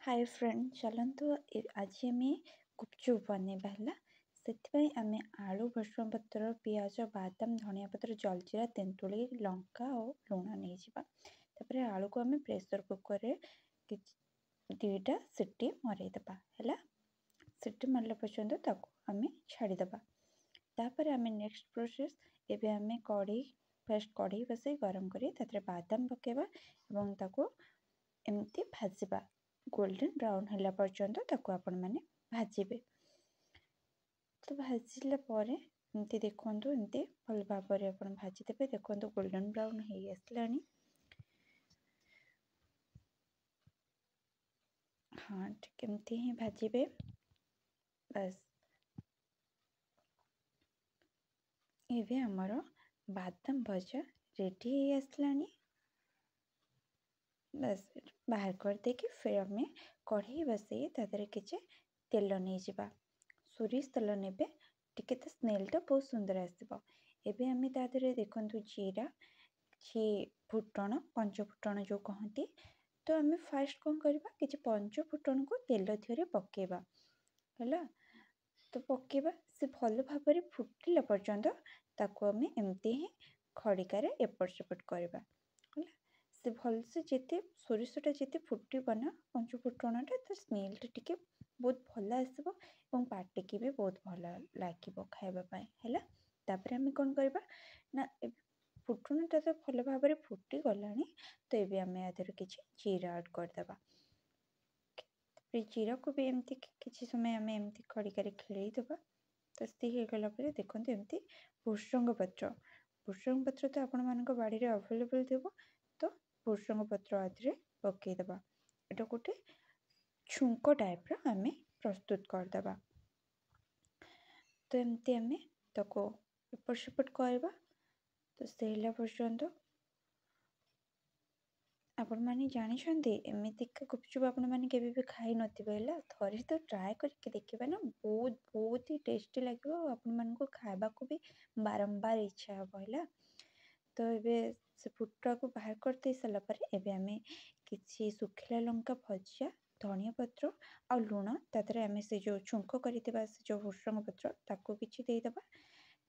Hi friend चलतु आज आम गुपचुप बनवा है से आम आलू भृषण पत्र पियाज बादाम धनिया पत्र जलजीरा तेंतुली लंका और लुण नहीं जापर आलू को आम प्रेसर कुकर रे दुईटा सीटी मरईदबा है सीटी मारला पर्यंत आम छाड़ीदबा तापर आम नेक्स्ट प्रोसेस एवं आम कढ़ी फास्ट कढ़ी बस गरम कर बादाम पकेबा और एमती भाजवा गोल्डन ब्राउन है पर्यंत ताको आपण मैंने भाजबे तो भाजिला एमती देखु एमती भल भाव में भाजीदेवे देखो गोल्डन ब्राउन हो आसला हाँ ठीक एमती ही भाजबे बस एवं आमर बादाम भजा रेडी हो आसला बस बाहर कर देकी फिर आम कढ़ई बसई तादर किसी तेल नहीं जावा सोरिष तेल ने टिके तो स्मेलटा बहुत सुंदर आसो एवं आम तादर देखु जीरा कि फुटण पंच फुटण जो कहती तो आम फास्ट कौन करवा कि पंच फुटण को तेल थे पकेबा है तो पकेबा से भल भाव में फुटिला पर्यंत ताको आम एमती ही खड़िकार एपट सेपट करवा से भल से जिते सोरिषटा जिते फुटना पंच फुटणटा तो स्मेलटा टिके बहुत भल आसो और पाटिकी भी बहुत भल लगे खावाई है तापर आम कौन करवा ना फुटणटा तो भल भाव में फुटी गला तो ये आम यादर किसी जीरा ऐड करदे जीरा को भी एमती किसी समय आम एमती खड़िकार खेलईदबा तो सी होगला देखो एमती भृषंग पत्र तो आपण मान बाड़ी में अवेलेबल थी तो भृषंग पत्र आदि पकईदबा एटा गोटे छुंक टाइप आम प्रस्तुत करदबा तो एमती आम ताको एपट सेपट करवा तो सहला पर्यंत आपण मैंने जानते एमतीका गुपचुप आपण मैंने केवे भी खाई नथिबे थरे तो ट्राए करके देखिए ना बहुत बहुत ही टेस्टी लगे आपण मानक खावा को भी बारंबार इच्छा हम है तो ये से फुटा को बाहर कर दे सारापर एवं आम कि सुखिला लंका भजा धनिया पत्र आ लुण तादर आम से जो छुंक कर जो भृषंग पत्र ताको किसी देदबा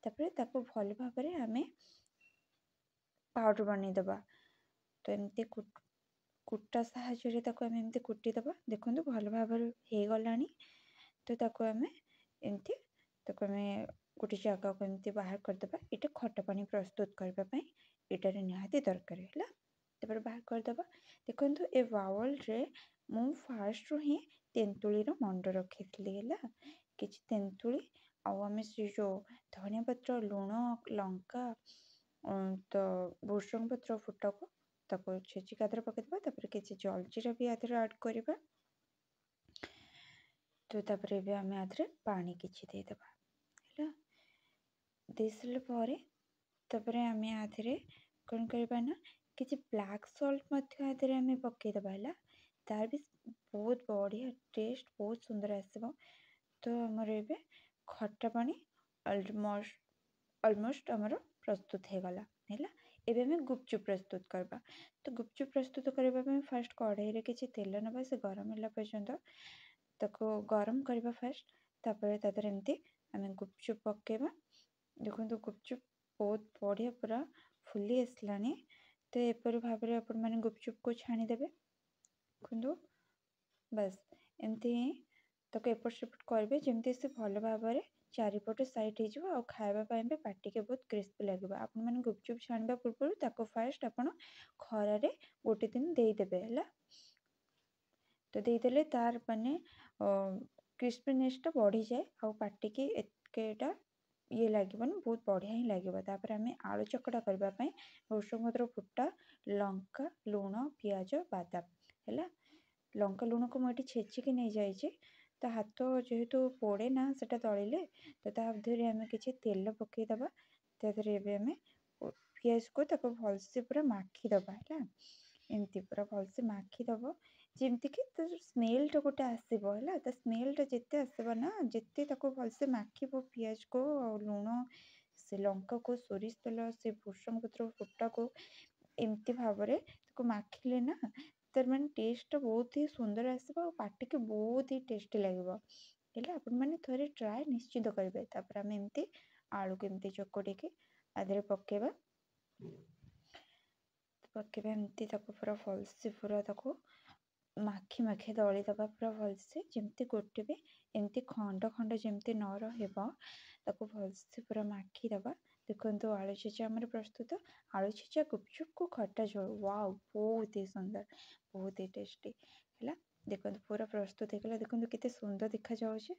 तापर ताको भल भाव में आम पाउडर बनईदबा तो एमती कुटा साहाय्य आम एमती कुटीदबा देखो भल भाव हो गला तो ताको आम एमती ताको आम गोटे जगह को एमती बाहर करदबा ये खटा पानी प्रस्तुत करने इटार निहाती दरकार है तापर बाहर करदबा देखो ए बाउल रे मु फास्ट रू ही तेंतुली मंड रखी है कि तेंतुली आम से जो धनिया पत्र लुण लंका तो भृषंग पत्र फुटा को ताको छेचिक आदर पकईदबा तापर किसी जलजीरा भी आदर ऐड करवा तो तापर आम आदर पानी किछि देदबा है दे सारे तापर आम आधे कौन करवा ना किसी ब्लैक सॉल्ट आधे आम पकईदबा है तार भी बहुत बढ़िया टेस्ट बहुत सुंदर आसो तो आमर ए खट्टा पानी ऑलमोस्ट आमर प्रस्तुत हो गला है एवं आम गुपचुप प्रस्तुत करवा तो गुपचुप प्रस्तुत करने फास्ट कढ़ई रे किसी तेल नवा से गरम है पर्यंत ताको गरम करवा फास्ट तापर तादर एमती आम गुपचुप पकेबा देखो गुपचुप बहुत बढ़िया पूरा फुली आसला तो एपर भाव में आपण मैंने गुपचुप को छाणीदेवे देखो बस एमती ताको एपट सेपट करेंगे जमती से भल भाव में चारिपट साइड हो खावाई भी पार्टी के बहुत क्रिस्पी लगे आपण मैंने गुपचुप छाणवा पूर्व ताको फास्ट आपण खरारे गोटे दिन देदेवे है तो देदेले तार माने क्रिस्पीनेसटा बढ़ी जाए आ पार्टी की एटा ये लगे बहुत बढ़िया ही लगे तापर आम आलू चकटा करने भृषंग पत्र फुटा लंका लुण पियाज बादाम है लंका लुण को मुझे छेचिकी नहीं जाइए तो हाथ जेहेतु पोड़े ना से दलिले तो ताधे आम कि तेल पकईदबा तादर आम पियाज को भलसे पूरा माखीदबा है एमती पूरा भलसे माखीदब जमती कि स्मेलटा गोटे आसो है तो स्मेलटा जिते आसो ना जिते भलसे माखिब पियाज को लुण से लंका को सोरिष तेल से भृषंग पत्र फुटा को एमती भाव में माखिले ना ତାର ମାନେ ଟେଷ୍ଟଟା ବହୁତ ହି ସୁନ୍ଦର ଆସିବ ଆଉ ପାଟିକି ବହୁତ ହି ଟେଷ୍ଟି ଲାଗିବ। ହେଲେ ଆପଣମାନେ ଥରେ ଟ୍ରାଏ ନିଶ୍ଚିତ କରିବେ। ତାପରେ ଆମେ ଏମିତି ଆଳୁକୁ ଏମିତି ଚକଟିକି ତା ଦେହରେ ପକେଇବା ଏମିତି ତାକୁ ପୁରା ଭଲସେ ପୁରା ତାକୁ ମାଖି ଦଳି ଦେବା ପୁରା ଭଲସେ, ଯେମିତି ଗୋଟେ ବି ଏମିତି ଖଣ୍ଡ ଖଣ୍ଡ ଯେମିତି ନ ରହିବ ତାକୁ ଭଲସେ ପୁରା ମାଖି ଦେବା। ଦେଖନ୍ତୁ ଆଳୁ ଛେଚା ଆମର ପ୍ରସ୍ତୁତ। ଆଳୁ ଛେଚା ଗୁପଚୁପକୁ ଖଟା ଝୋଳ, ୱାଓ ବହୁତ ହି ସୁନ୍ଦର, ବହୁତ ହି ଟେଷ୍ଟି ହେଲା। ଦେଖନ୍ତୁ ପୁରା ପ୍ରସ୍ତୁତ ହେଇଗଲା। ଦେଖନ୍ତୁ କେତେ ସୁନ୍ଦର ଦେଖାଯାଉଛି।